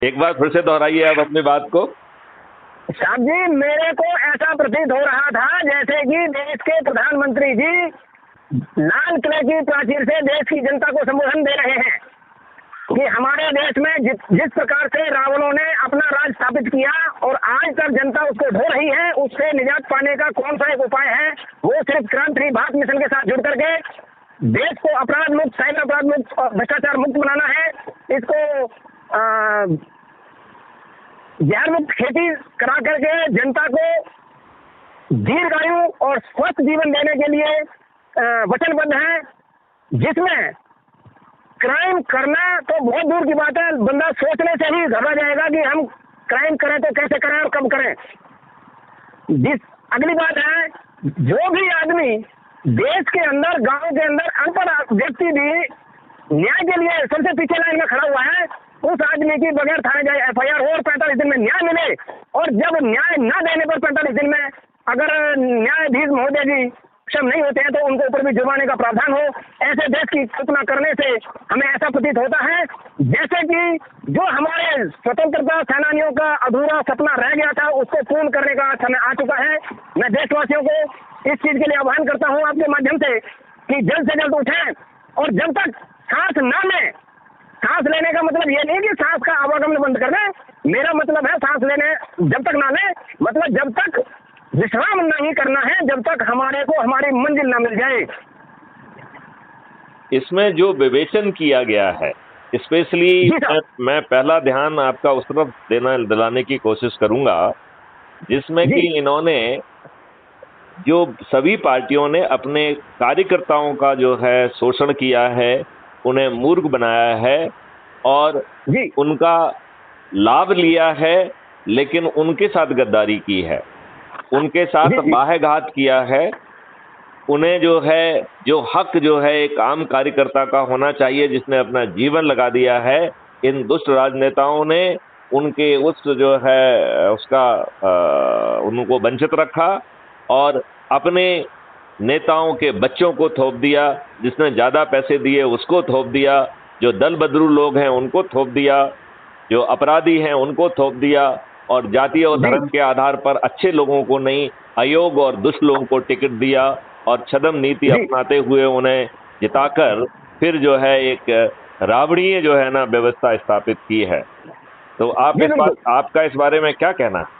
एक बार फिर से दोहराइए आप अपनी बात को। साहब जी, मेरे को ऐसा प्रतीत हो रहा था जैसे कि देश के प्रधानमंत्री जी लाल किले की प्राचीर से देश की जनता को संबोधन दे रहे हैं कि हमारे देश में जिस प्रकार से रावणों ने अपना राज स्थापित किया और आज तक जनता उसको ढो रही है, उससे निजात पाने का कौन सा एक उपाय है? वो सिर्फ क्रांति भारत मिशन के साथ जुड़ करके देश को अपराध मुक्त, साइबर अपराध मुक्त और भ्रष्टाचार मुक्त बनाना है। इसको जहर मुक्त खेती करा करके जनता को दीर्घायु और स्वस्थ जीवन देने के लिए वचनबद्ध है, जिसमें क्राइम करना तो बहुत दूर की बात है। बंदा सोचने से ही घबरा जाएगा कि हम क्राइम करें तो कैसे करें और कब करें। अगली बात है, जो भी आदमी देश के अंदर, गांव के अंदर अनपढ़ व्यक्ति भी न्याय के लिए सबसे पीछे लाइन में खड़ा हुआ है, उस आदमी की बगैर थाने जाए एफआईआर हो और 45 दिन में न्याय मिले। और जब न्याय न देने पर 45 दिन में अगर न्यायाधीश महोदय जी सक्षम नहीं होते हैं तो उनके ऊपर भी जुर्माने का प्रावधान हो। ऐसे देश की कल्पना करने से हमें ऐसा प्रतीत होता है जैसे कि जो हमारे स्वतंत्रता सेनानियों का अधूरा सपना रह गया था, उसको पूर्ण करने का समय आ चुका है। मैं देशवासियों को इस चीज के लिए आह्वान करता हूं आपके माध्यम से कि जल्द से जल्द उठें और जब तक सांस न लें, सांस लेने का मतलब ये नहीं कि सांस का आवागमन बंद कर दें, मेरा मतलब है सांस लेने जब तक ना लें, मतलब जब तक विश्राम नहीं करना है, जब तक हमारे को हमारी मंजिल ना मिल जाए। इसमें जो विवेचन किया गया है, स्पेशली मैं पहला ध्यान आपका उस तरफ दिलाने की कोशिश करूंगा, जिसमें कि इन्होंने जो सभी पार्टियों ने अपने कार्यकर्ताओं का जो है शोषण किया है, उन्हें मूर्ख बनाया है और उनका लाभ लिया है, लेकिन उनके साथ गद्दारी की है, उनके साथ बाह्यघात किया है। उन्हें जो है, जो हक जो है एक आम कार्यकर्ता का होना चाहिए, जिसने अपना जीवन लगा दिया है, इन दुष्ट राजनेताओं ने उनके उस जो है उसका उनको वंचित रखा और अपने नेताओं के बच्चों को थोप दिया, जिसने ज्यादा पैसे दिए उसको थोप दिया, जो दल बदरू लोग हैं उनको थोप दिया, जो अपराधी हैं उनको थोप दिया और जाति और धर्म के आधार पर अच्छे लोगों को नहीं, अयोग्य और दुष्ट लोगों को टिकट दिया और छद्म नीति अपनाते हुए उन्हें जिताकर फिर जो है एक रावणीय जो है ना व्यवस्था स्थापित की है। तो आपका इस बारे में क्या कहना है?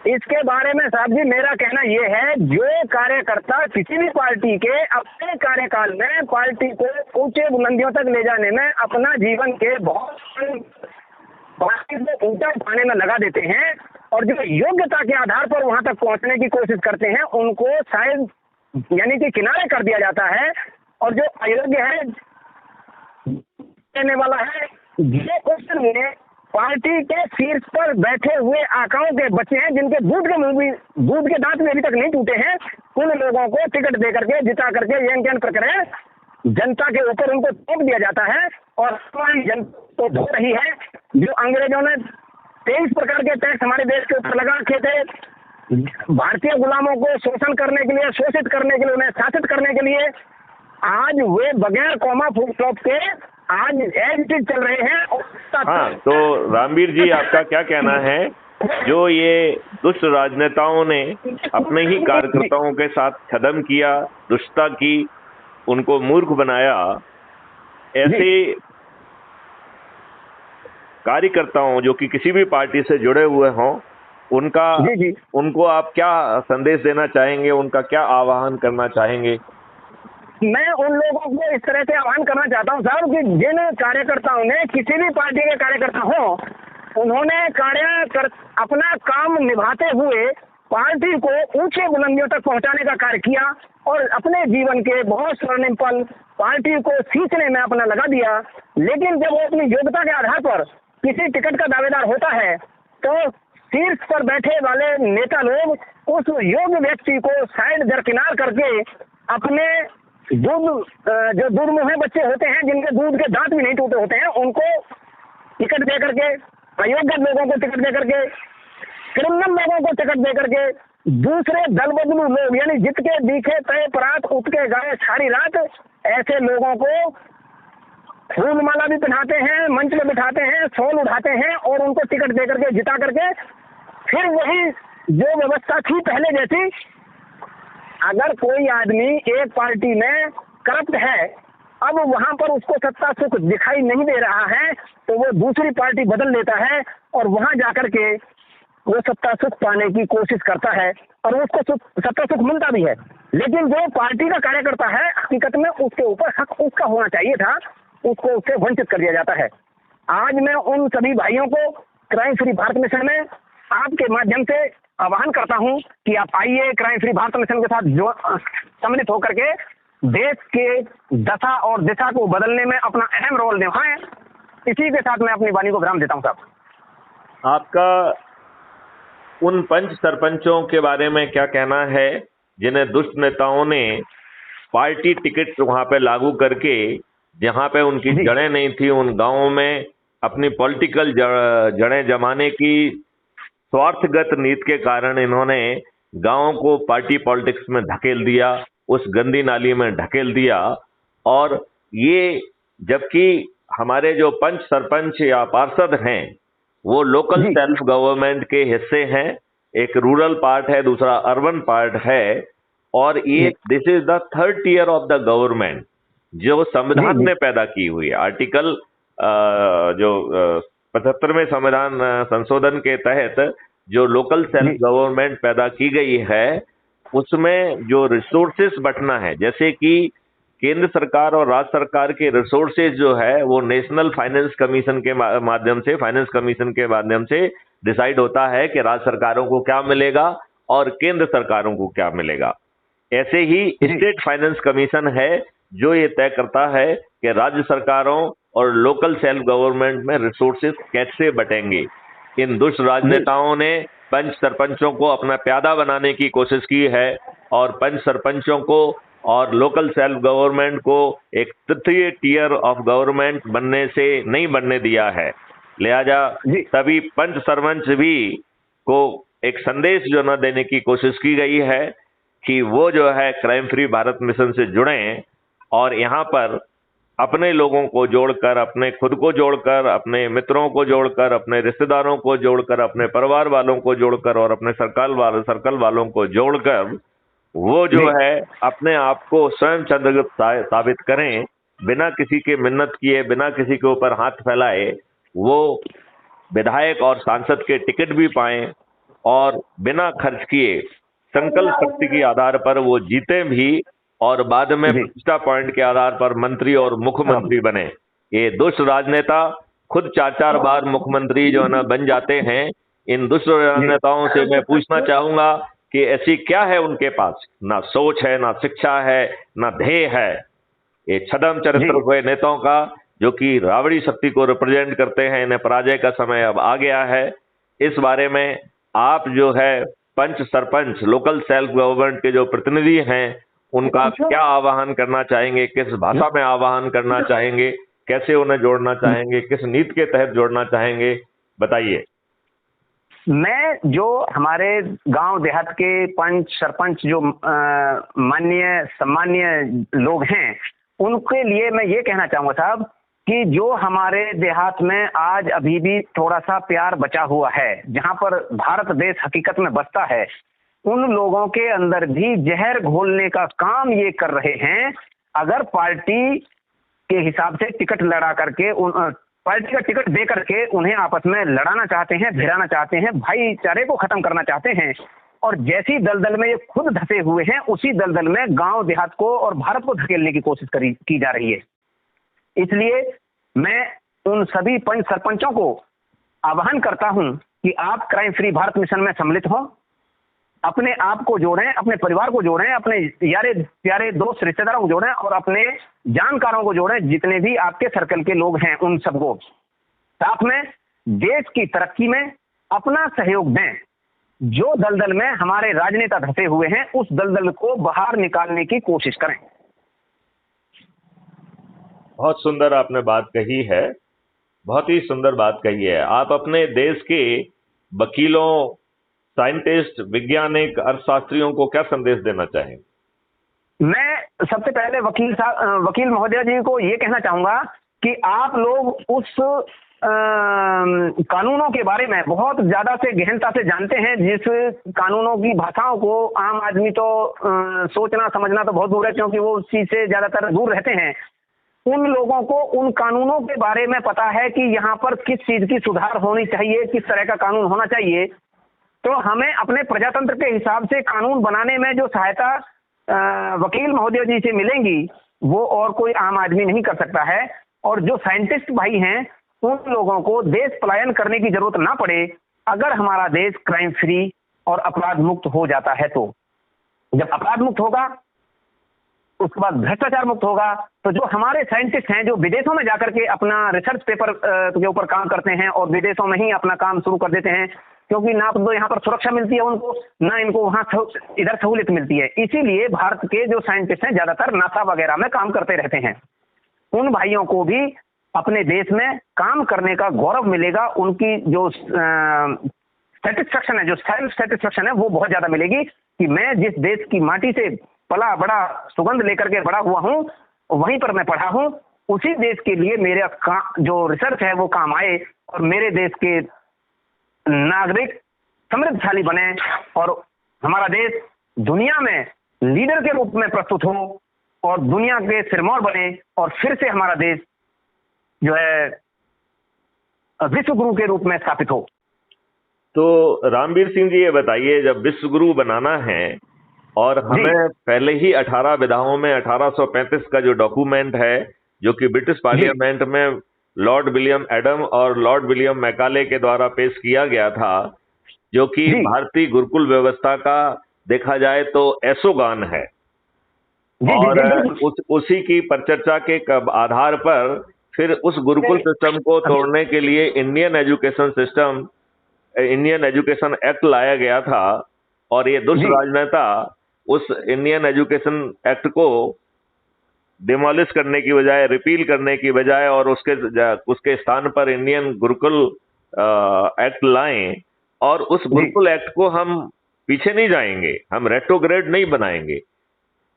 इसके बारे में साहब जी मेरा कहना यह है, जो कार्यकर्ता किसी भी पार्टी के अपने कार्यकाल में पार्टी को ऊंचे बुलंदियों तक ले जाने में अपना जीवन के बहुत पार्टी को ऊंचा उठाने में लगा देते हैं और जो योग्यता के आधार पर वहां तक पहुंचने की कोशिश करते हैं, उनको शायद यानी कि किनारे कर दिया जाता है। और जो अयोग्य है, देने वाला है, ये क्वेश्चन में पार्टी के शीर्ष पर बैठे हुए आकाओं के बच्चे हैं, जिनके दूध के दांत भी अभी तक नहीं टूटे हैं, उन लोगों को टिकट दे करके जिता करके यंग प्रकार जनता के ऊपर उनको थोप दिया जाता है। और हमारी जनता तो धो रही है। जो अंग्रेजों ने 23 प्रकार के टैक्स हमारे देश के ऊपर लगा रखे थे, भारतीय गुलामों को शोषण करने के लिए, शोषित करने के लिए, उन्हें शासित करने के लिए, आज वे बगैर कॉमा फुल स्टॉप के आज एज चल रहे हैं। हाँ, तो रामवीर जी आपका क्या कहना है, जो ये दुष्ट राजनेताओं ने अपने ही कार्यकर्ताओं के साथ छद्म किया, दुष्टता की, उनको मूर्ख बनाया, ऐसे कार्यकर्ताओं जो कि किसी भी पार्टी से जुड़े हुए हों, उनको आप क्या संदेश देना चाहेंगे, उनका क्या आह्वान करना चाहेंगे? मैं उन लोगों को इस तरह से आह्वान करना चाहता हूं साहब कि जिन कार्यकर्ताओं ने, किसी भी पार्टी के कार्यकर्ता हो, उन्होंने अपना काम निभाते हुए पार्टी को ऊंचे बुलंदियों तक पहुंचाने का कार्य किया और अपने जीवन के बहुत स्वर्णिम पल पार्टी को सींचने में अपना लगा दिया। लेकिन जब वो अपनी योग्यता के आधार पर किसी टिकट का दावेदार होता है तो शीर्ष पर बैठे वाले नेता लोग उस योग्य व्यक्ति को साइड दरकिनार करके अपने जो दूध मुहे बच्चे होते हैं, जिनके दूध के दांत भी नहीं टूटे होते हैं, उनको टिकट दे करके, अयोग्य लोगों को टिकट दे करके, क्रिमिनल लोगों को टिकट दे करके, दूसरे दल बदलू लोग यानी जित के दिखे तय परात उठ के गाए सारी रात, ऐसे लोगों को फूल माला भी पहनाते हैं, मंच में बिठाते हैं, शॉल उठाते हैं और उनको टिकट दे करके जिता करके फिर वही जो व्यवस्था थी पहले जैसी, अगर कोई आदमी एक पार्टी में करप्ट है, अब वहां पर उसको सत्ता सुख दिखाई नहीं दे रहा है, तो वो दूसरी पार्टी बदल लेता है और वहां जाकर के वो सत्ता सुख पाने की कोशिश करता है और उसको सत्ता सुख मिलता भी है। लेकिन जो पार्टी का कार्यकर्ता है, हकीकत में उसके ऊपर हक उसका होना चाहिए था, उसको उससे वंचित कर दिया जाता है। आज मैं उन सभी भाइयों को क्राइम फ्री भारत मिशन में आपके माध्यम से आह्वान करता हूं कि आप आइए, क्राइम फ्री भारत मिशन के साथ जो सम्मिलित होकर के देश के दशा और दिशा को बदलने में अपना अहम रोल निभाएं। इसी के साथ मैं अपनी वाणी को विराम देता हूं साहब। आपका उन पंच सरपंचों के बारे में क्या कहना है जिन्हें दुष्ट नेताओं ने पार्टी टिकट वहां पे लागू करके, जहां पे उनकी जड़ें नहीं थी, उन गांवों में अपनी पॉलिटिकल जड़ें जमाने की स्वार्थगत नीति के कारण इन्होंने गांवों को पार्टी पॉलिटिक्स में धकेल दिया, उस गंदी नाली में ढकेल दिया। और ये जबकि हमारे जो पंच सरपंच या पार्षद हैं वो लोकल सेल्फ गवर्नमेंट के हिस्से हैं, एक रूरल पार्ट है, दूसरा अर्बन पार्ट है, और ये this is the third tier of the government जो संविधान ने पैदा की हुई है। आर्टिकल जो 75वें संविधान संशोधन के तहत जो लोकल सेल्फ गवर्नमेंट पैदा की गई है, उसमें जो रिसोर्सेस बंटना है, जैसे कि केंद्र सरकार और राज्य सरकार के रिसोर्सेज जो है वो नेशनल फाइनेंस कमीशन के माध्यम से, फाइनेंस कमीशन के माध्यम से डिसाइड होता है कि राज्य सरकारों को क्या मिलेगा और केंद्र सरकारों को क्या मिलेगा। ऐसे ही स्टेट फाइनेंस कमीशन है जो ये तय करता है कि राज्य सरकारों और लोकल सेल्फ गवर्नमेंट में रिसोर्सेज कैसे बटेंगे। इन दुष्ट राजनेताओं ने पंच सरपंचों को अपना प्यादा बनाने की कोशिश की है और पंच सरपंचों को और लोकल सेल्फ गवर्नमेंट को एक तृतीय टियर ऑफ गवर्नमेंट बनने से नहीं बनने दिया है। लिहाजा सभी पंच सरपंच भी को एक संदेश जो न देने की कोशिश की गई है कि वो जो है क्राइम फ्री भारत मिशन से जुड़ें और यहाँ पर अपने लोगों को जोड़कर, अपने खुद को जोड़कर, अपने मित्रों को जोड़कर, अपने रिश्तेदारों को जोड़कर, अपने परिवार वालों को जोड़कर और अपने सर्कल वालों को जोड़कर वो जो है अपने आप को स्वयं चंद्रगुप्त साबित करें, बिना किसी के मिन्नत किए, बिना किसी के ऊपर हाथ फैलाए वो विधायक और सांसद के टिकट भी पाएं और बिना खर्च किए संकल्प शक्ति के आधार पर वो जीते भी और बाद में प्रतिष्ठा पॉइंट के आधार पर मंत्री और मुख्यमंत्री बने। ये दुष्ट राजनेता खुद 4-4 बार मुख्यमंत्री जो है ना बन जाते हैं। इन दुष्ट राजनेताओं से मैं पूछना चाहूंगा कि ऐसी क्या है उनके पास, ना सोच है, ना शिक्षा है, ना ध्येय है। ये छद्म चरित्र हुए नेताओं का जो कि रावड़ी शक्ति को रिप्रेजेंट करते हैं, इन्हें पराजय का समय अब आ गया है। इस बारे में आप जो है पंच सरपंच लोकल सेल्फ गवर्नमेंट के जो प्रतिनिधि हैं उनका क्या आह्वान करना चाहेंगे, किस भाषा में आह्वान करना चाहेंगे, कैसे उन्हें जोड़ना चाहेंगे, किस नीति के तहत जोड़ना चाहेंगे, बताइए। मैं जो हमारे गांव देहात के पंच सरपंच जो माननीय सम्मानीय लोग हैं उनके लिए मैं ये कहना चाहूंगा साहब कि जो हमारे देहात में आज अभी भी थोड़ा सा प्यार बचा हुआ है, जहां पर भारत देश हकीकत में बसता है, उन लोगों के अंदर भी जहर घोलने का काम ये कर रहे हैं। अगर पार्टी के हिसाब से टिकट लड़ा करके पार्टी का टिकट दे करके उन्हें आपस में लड़ाना चाहते हैं, भिड़ाना चाहते हैं, भाईचारे को खत्म करना चाहते हैं और जैसी दलदल में ये खुद धंसे हुए हैं उसी दलदल में गांव देहात को और भारत को धकेलने की कोशिश की जा रही है। इसलिए मैं उन सभी पंच सरपंचों को आह्वान करता हूं कि आप क्राइम फ्री भारत मिशन में सम्मिलित हों, अपने आप को जोड़ें, अपने परिवार को जोड़ें, अपने यारे प्यारे दोस्त रिश्तेदारों को जोड़ें और अपने जानकारों को जोड़ें, जितने भी आपके सर्कल के लोग हैं उन सबको साथ में देश की तरक्की में अपना सहयोग दें। जो दलदल में हमारे राजनेता धंसे हुए हैं उस दलदल को बाहर निकालने की कोशिश करें। बहुत सुंदर आपने बात कही है, बहुत ही सुंदर बात कही है। आप अपने देश के वकीलों, साइंटिस्ट, वैज्ञानिक, अर्थशास्त्रियों को क्या संदेश देना चाहेंगे? मैं सबसे पहले वकील महोदय जी को ये कहना चाहूंगा कि आप लोग उस कानूनों के बारे में बहुत ज्यादा से गहनता से जानते हैं, जिस कानूनों की भाषाओं को आम आदमी तो सोचना समझना तो बहुत दूर है, क्योंकि वो उस चीज से ज्यादातर दूर रहते हैं। उन लोगों को उन कानूनों के बारे में पता है कि यहाँ पर किस चीज की सुधार होनी चाहिए, किस तरह का कानून होना चाहिए। तो हमें अपने प्रजातंत्र के हिसाब से कानून बनाने में जो सहायता वकील महोदय जी से मिलेंगी, वो और कोई आम आदमी नहीं कर सकता है। और जो साइंटिस्ट भाई हैं, उन लोगों को देश पलायन करने की जरूरत ना पड़े, अगर हमारा देश क्राइम फ्री और अपराध मुक्त हो जाता है। तो जब अपराध मुक्त होगा, उसके बाद भ्रष्टाचार मुक्त होगा, तो जो हमारे साइंटिस्ट हैं जो विदेशों में जाकर के अपना रिसर्च पेपर के ऊपर काम करते हैं और विदेशों में ही अपना काम शुरू कर देते हैं, क्योंकि ना तो यहाँ पर सुरक्षा मिलती है उनको, ना इनको वहाँ इधर सहूलियत मिलती है। इसीलिए भारत के जो साइंटिस्ट हैं ज्यादातर नासा वगैरह में काम करते रहते हैं। उन भाइयों को भी अपने देश में काम करने का गौरव मिलेगा, उनकी जो सेटिस्फेक्शन है, जो सेल्फ सेटिस्फेक्शन है, वो बहुत ज्यादा मिलेगी कि मैं जिस देश की माटी से पला बड़ा सुगंध लेकर के बड़ा हुआ हूँ, वहीं पर मैं पढ़ा हूँ, उसी देश के लिए मेरा जो रिसर्च है वो काम आए और मेरे देश के नागरिक समृद्धशाली बने और हमारा देश दुनिया में लीडर के रूप में प्रस्तुत हो और दुनिया के सिरमौर बने और फिर से हमारा देश जो है विश्व गुरु के रूप में स्थापित हो। तो रामवीर सिंह जी, ये बताइए, जब विश्व गुरु बनाना है और हमें पहले ही 18 विधाओं में 1835 का जो डॉक्यूमेंट है, जो कि ब्रिटिश पार्लियामेंट में लॉर्ड विलियम एडम और लॉर्ड विलियम मैकाले के द्वारा पेश किया गया था, जो कि भारतीय गुरुकुल व्यवस्था का देखा जाए तो एसोगान है, और उसी की परिचर्चा के आधार पर फिर उस गुरुकुल सिस्टम को तोड़ने के लिए इंडियन एजुकेशन एक्ट लाया गया था। और ये दुष्ट राजनेता उस इंडियन एजुकेशन एक्ट को डिमोलिश करने की बजाय, रिपील करने की बजाय, और उसके स्थान पर इंडियन गुरुकुल एक्ट लाएं। और उस गुरुकुल एक्ट को हम पीछे नहीं जाएंगे, हम रेट्रोग्रेड नहीं बनाएंगे।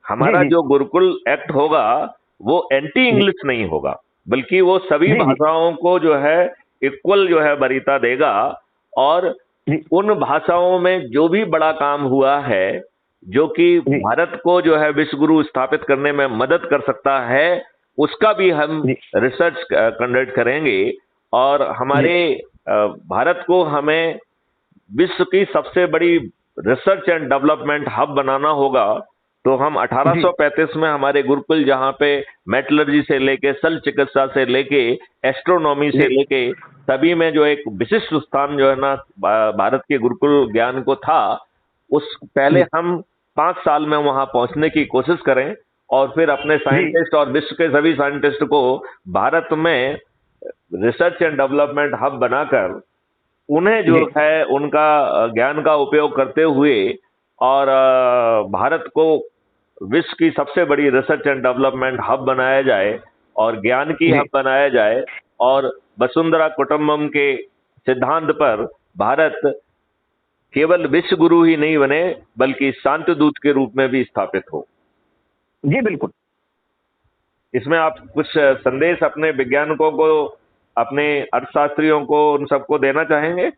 हमारा जो गुरुकुल एक्ट होगा वो एंटी इंग्लिश नहीं होगा, बल्कि वो सभी भाषाओं को जो है इक्वल जो है वरीयता देगा। और उन भाषाओं में जो भी बड़ा काम हुआ है, जो कि भारत को जो है विश्व गुरु स्थापित करने में मदद कर सकता है, उसका भी हम रिसर्च कंडक्ट करेंगे। और हमारे भारत को हमें विश्व की सबसे बड़ी रिसर्च एंड डेवलपमेंट हब बनाना होगा। तो हम 1835 में हमारे गुरुकुल, जहाँ पे मेटलर्जी से लेके शल्य चिकित्सा से लेके एस्ट्रोनॉमी से लेके सभी में जो एक विशिष्ट स्थान जो है ना भारत के गुरुकुल ज्ञान को था, उस पहले हम 5 साल में वहां पहुंचने की कोशिश करें और फिर अपने साइंटिस्ट और विश्व के सभी साइंटिस्ट को भारत में रिसर्च एंड डेवलपमेंट हब बनाकर उन्हें जो है उनका ज्ञान का उपयोग करते हुए और भारत को विश्व की सबसे बड़ी रिसर्च एंड डेवलपमेंट हब बनाया जाए और ज्ञान की हब बनाया जाए। और वसुंधरा कुटुंबम के सिद्धांत पर भारत केवल विश्व गुरु ही नहीं बने, बल्कि शांति दूत के रूप में भी स्थापित हो। जी बिल्कुल। इसमें आप कुछ संदेश अपने वैज्ञानिकों को, अपने अर्थशास्त्रियों को, उन सबको देना चाहेंगे?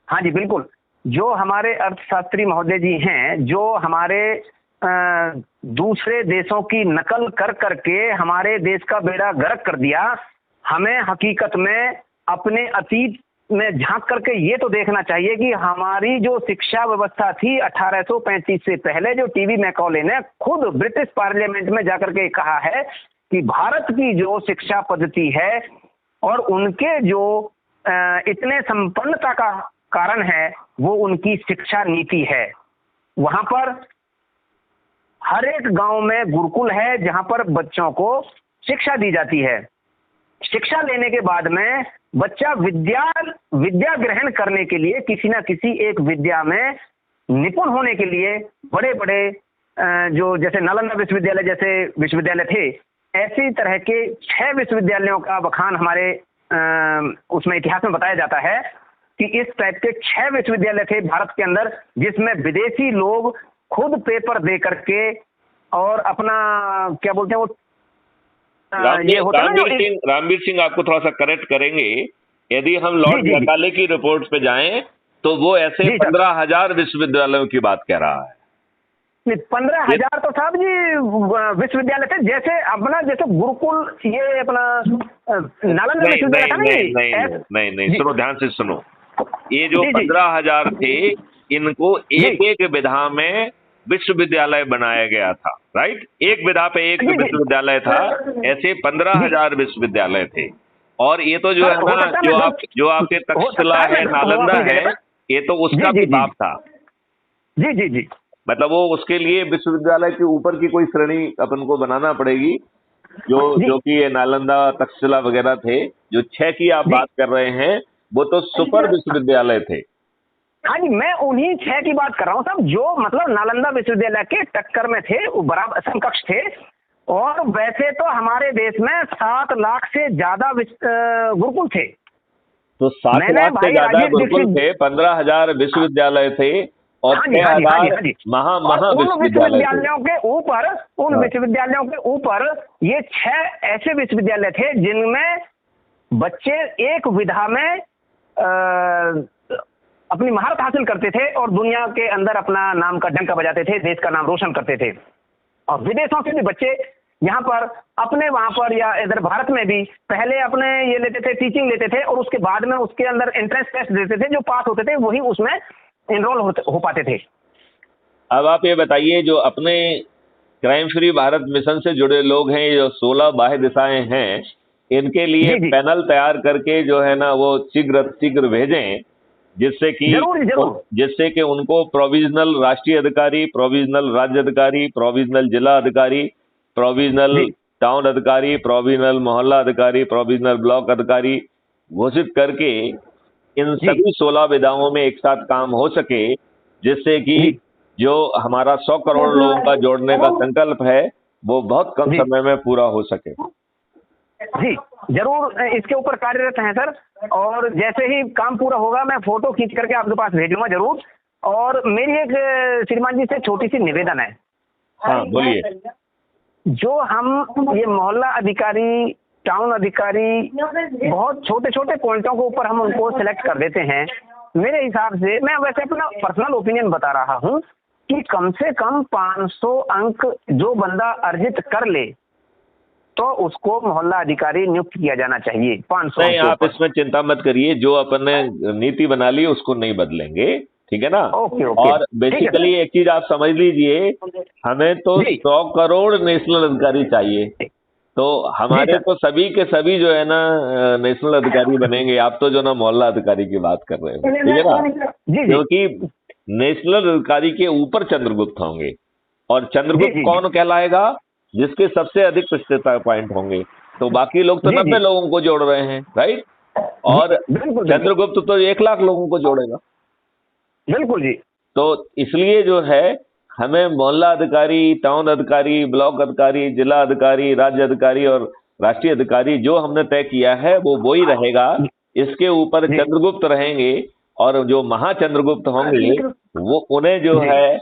हाँ जी बिल्कुल। जो हमारे अर्थशास्त्री महोदय जी हैं, जो हमारे दूसरे देशों की नकल कर करके हमारे देश का बेड़ा गर्क कर दिया, हमें हकीकत में अपने अतीत में झांक करके ये तो देखना चाहिए कि हमारी जो शिक्षा व्यवस्था थी 1835 से पहले, जो टीवी मैकॉले ने खुद ब्रिटिश पार्लियामेंट में जाकर के कहा है कि भारत की जो शिक्षा पद्धति है और उनके जो इतने संपन्नता का कारण है, वो उनकी शिक्षा नीति है। वहां पर हर एक गांव में गुरुकुल है जहां पर बच्चों को शिक्षा दी जाती है। शिक्षा लेने के बाद में बच्चा विद्या ग्रहण करने के लिए किसी ना किसी एक विद्या में निपुण होने के लिए बड़े बड़े जो जैसे नालंदा विश्वविद्यालय जैसे विश्वविद्यालय थे, ऐसी तरह के 6 विश्वविद्यालयों का बखान हमारे उसमें इतिहास में बताया जाता है कि इस टाइप के 6 विश्वविद्यालय थे भारत के अंदर, जिसमें विदेशी लोग खुद पेपर दे करके और अपना क्या बोलते हैं वो ये होता है ना रामवीर सिंह आपको थोड़ा सा करेक्ट करेंगे। यदि हम लॉर्ड मैकाले की रिपोर्ट पे जाएं तो वो ऐसे 15,000 विश्वविद्यालयों की बात कह रहा है। 15,000 तो साहब जी विश्वविद्यालय थे, जैसे गुरुकुल, ये अपना नालंदा विश्वविद्यालय था ना। नहीं, सुनो, ध्यान से सुनो। ये जो 15,000 थे, इनको एक एक विधा में विश्वविद्यालय बनाया गया था, राइट? एक विधा पे एक विश्वविद्यालय था, ऐसे 15,000 विश्वविद्यालय थे। और ये तो जो है ना, जो आपके तक्षशिला है, नालंदा है, ये तो उसका भी बाप था। जी। मतलब वो उसके लिए विश्वविद्यालय के ऊपर की कोई श्रेणी अपन को बनाना पड़ेगी, जो कि ये नालंदा, तक्षशिला वगैरह थे। जो 6 की आप बात कर रहे हैं, वो तो सुपर विश्वविद्यालय थे। हाँ जी, मैं उन्हीं 6 की बात कर रहा हूँ साहब, जो मतलब नालंदा विश्वविद्यालय के टक्कर में थे, वो बराबर समकक्ष थे। और वैसे तो हमारे देश में 7 लाख से ज्यादा गुरुकुल थे। तो 7 लाख से ज्यादा गुरुकुल थे, 15,000 विश्वविद्यालय थे और 6,000 विश्वविद्यालयों के ऊपर, उन विश्वविद्यालयों के ऊपर ये 6 ऐसे विश्वविद्यालय थे जिनमें बच्चे एक विधा में अपनी महारत हासिल करते थे और दुनिया के अंदर अपना नाम का डंका बजाते थे, देश का नाम रोशन करते थे। और विदेशों से भी बच्चे यहाँ पर अपने वहां पर या इधर भारत में भी पहले अपने ये लेते थे, टीचिंग लेते थे, और उसके बाद में उसके अंदर एंट्रेंस टेस्ट देते थे। जो पास होते थे वही उसमें एनरोल हो पाते थे। अब आप ये बताइए, जो अपने क्राइम फ्री भारत मिशन से जुड़े लोग हैं, जो 16 बाह्य दिशाएं हैं, इनके लिए पैनल तैयार करके जो है ना, वो शीघ्र भेजें, जिससे कि उनको प्रोविजनल राष्ट्रीय अधिकारी, प्रोविजनल राज्य अधिकारी, प्रोविजनल जिला अधिकारी, प्रोविजनल टाउन अधिकारी, प्रोविजनल मोहल्ला अधिकारी, प्रोविजनल ब्लॉक अधिकारी घोषित करके इन सभी 16 विधाओं में एक साथ काम हो सके, जिससे कि जो हमारा 100 करोड़ लोगों का जोड़ने का संकल्प है, वो बहुत कम समय में पूरा हो सके। जी जरूर, इसके ऊपर कार्यरत हैं सर, और जैसे ही काम पूरा होगा मैं फोटो खींच करके आपके पास भेजूंगा जरूर। और मेरी एक श्रीमान जी से छोटी सी निवेदन है। हाँ बोलिए। जो हम ये मोहल्ला अधिकारी, टाउन अधिकारी, बहुत छोटे छोटे पॉइंटों के ऊपर हम उनको सिलेक्ट कर देते हैं। मेरे हिसाब से, मैं वैसे अपना पर्सनल ओपिनियन बता रहा हूँ, कि कम से कम 500 अंक जो बंदा अर्जित कर ले तो उसको मोहल्ला अधिकारी नियुक्त किया जाना चाहिए। 500 नहीं, आप इसमें चिंता मत करिए, जो अपन ने नीति बना ली उसको नहीं बदलेंगे, ठीक है ना? ओके। और बेसिकली एक चीज आप समझ लीजिए, हमें तो 100 करोड़ नेशनल अधिकारी चाहिए। तो हमारे तो सभी के सभी जो है ना नेशनल अधिकारी बनेंगे। आप तो जो ना मोहल्ला अधिकारी की बात कर रहे हैं, ठीक है ना? क्योंकि नेशनल अधिकारी के ऊपर चंद्रगुप्त होंगे, और चंद्रगुप्त कौन कहलाएगा? जिसके सबसे अधिक प्रतिष्ठा पॉइंट होंगे। तो बाकी लोग तो 90 लोगों को जोड़ रहे हैं, राइट? और चंद्रगुप्त तो 1 लाख लोगों को जोड़ेगा। बिल्कुल जी। तो इसलिए जो है, हमें मोहल्ला अधिकारी, टाउन अधिकारी, ब्लॉक अधिकारी, जिला अधिकारी, राज्य अधिकारी और राष्ट्रीय अधिकारी जो हमने तय किया है वो वही रहेगा। इसके ऊपर चंद्रगुप्त रहेंगे, और जो महाचंद्रगुप्त होंगे वो उन्हें जो है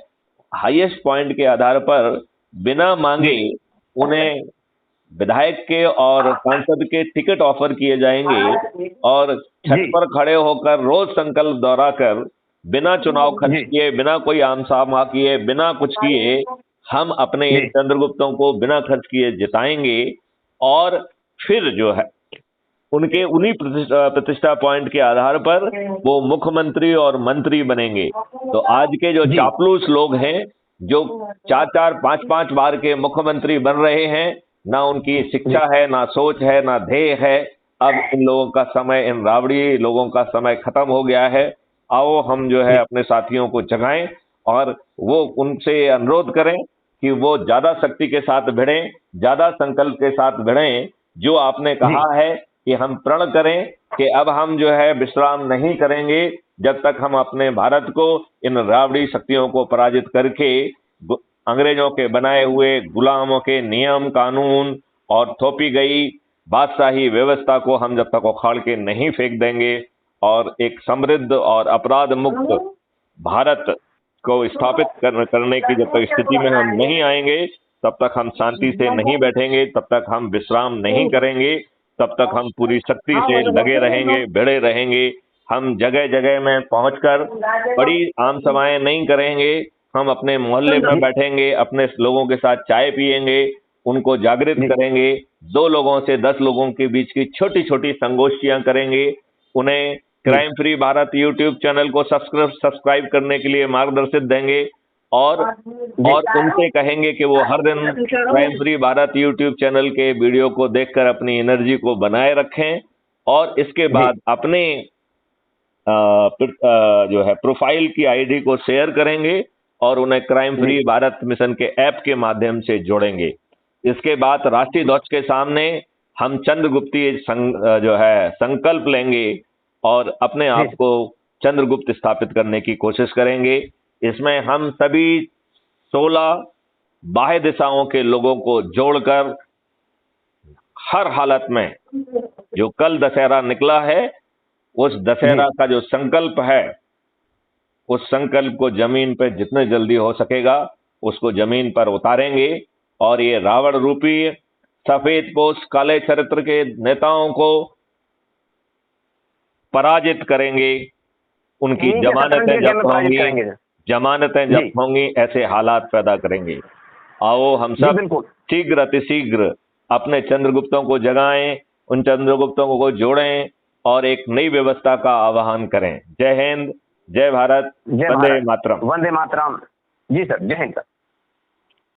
हाईएस्ट पॉइंट के आधार पर बिना मांगे उन्हें विधायक के और सांसद के टिकट ऑफर किए जाएंगे, और छत पर खड़े होकर रोज संकल्प दोहराकर बिना चुनाव खर्च किए, बिना कोई आमसामा किए, बिना कुछ किए, हम अपने इन चंद्रगुप्तों को बिना खर्च किए जिताएंगे। और फिर जो है उनके उन्हीं प्रतिष्ठा पॉइंट के आधार पर वो मुख्यमंत्री और मंत्री बनेंगे। तो आज के जो चापलूस लोग हैं, जो 4-4, 5-5 बार के मुख्यमंत्री बन रहे हैं, ना उनकी शिक्षा है, ना सोच है, ना ध्येय है। अब इन लोगों का समय, इन रावड़ी लोगों का समय खत्म हो गया है। आओ हम जो है अपने साथियों को जगाएं और वो उनसे अनुरोध करें कि वो ज्यादा शक्ति के साथ भिड़ें, ज्यादा संकल्प के साथ भिड़ें। जो आपने कहा है कि हम प्रण करें कि अब हम जो है विश्राम नहीं करेंगे जब तक हम अपने भारत को इन रावड़ी शक्तियों को पराजित करके अंग्रेजों के बनाए हुए गुलामों के नियम कानून और थोपी गई बादशाही व्यवस्था को हम जब तक उखाड़ के नहीं फेंक देंगे और एक समृद्ध और अपराध मुक्त भारत को स्थापित करने की जब तक स्थिति में हम नहीं आएंगे, तब तक हम शांति से नहीं बैठेंगे, तब तक हम विश्राम नहीं करेंगे, तब तक हम पूरी शक्ति से लगे रहेंगे, भिड़े रहेंगे। हम जगह जगह में पहुंचकर बड़ी आम सभाएं नहीं करेंगे, हम अपने मोहल्ले में बैठेंगे, अपने लोगों के साथ चाय पिएंगे, उनको जागृत करेंगे, 2 लोगों से 10 लोगों के बीच की छोटी छोटी संगोष्ठियां करेंगे, उन्हें crime free Bharat YouTube channel को सब्सक्राइब करने के लिए मार्गदर्शित देंगे और उनसे कहेंगे कि वो हर दिन crime free Bharat YouTube channel के वीडियो को देखकर अपनी एनर्जी को बनाए रखें और इसके बाद अपने जो है प्रोफाइल की आईडी को शेयर करेंगे और उन्हें क्राइम फ्री भारत मिशन के ऐप के माध्यम से जोड़ेंगे। इसके बाद राष्ट्रीय ध्वज के सामने हम चंद्रगुप्तीय जो है संकल्प लेंगे और अपने आप को चंद्रगुप्त स्थापित करने की कोशिश करेंगे। इसमें हम सभी 16 बाह्य दिशाओं के लोगों को जोड़कर हर हालत में जो कल दशहरा निकला है उस दशहरा का जो संकल्प है उस संकल्प को जमीन पर जितने जल्दी हो सकेगा उसको जमीन पर उतारेंगे और ये रावण रूपी सफेद पोष काले चरित्र के नेताओं को पराजित करेंगे। उनकी जमानतें जब्त होंगी, ऐसे हालात पैदा करेंगे। आओ हम सब शीघ्र अतिशीघ्र अपने चंद्रगुप्तों को जगाएं, उन चंद्रगुप्तों को जोड़ें और एक नई व्यवस्था का आह्वान करें। जय हिंद, जय भारत, वंदे मातरम। वंदे मातरम। जी सर, जय हिंद सर।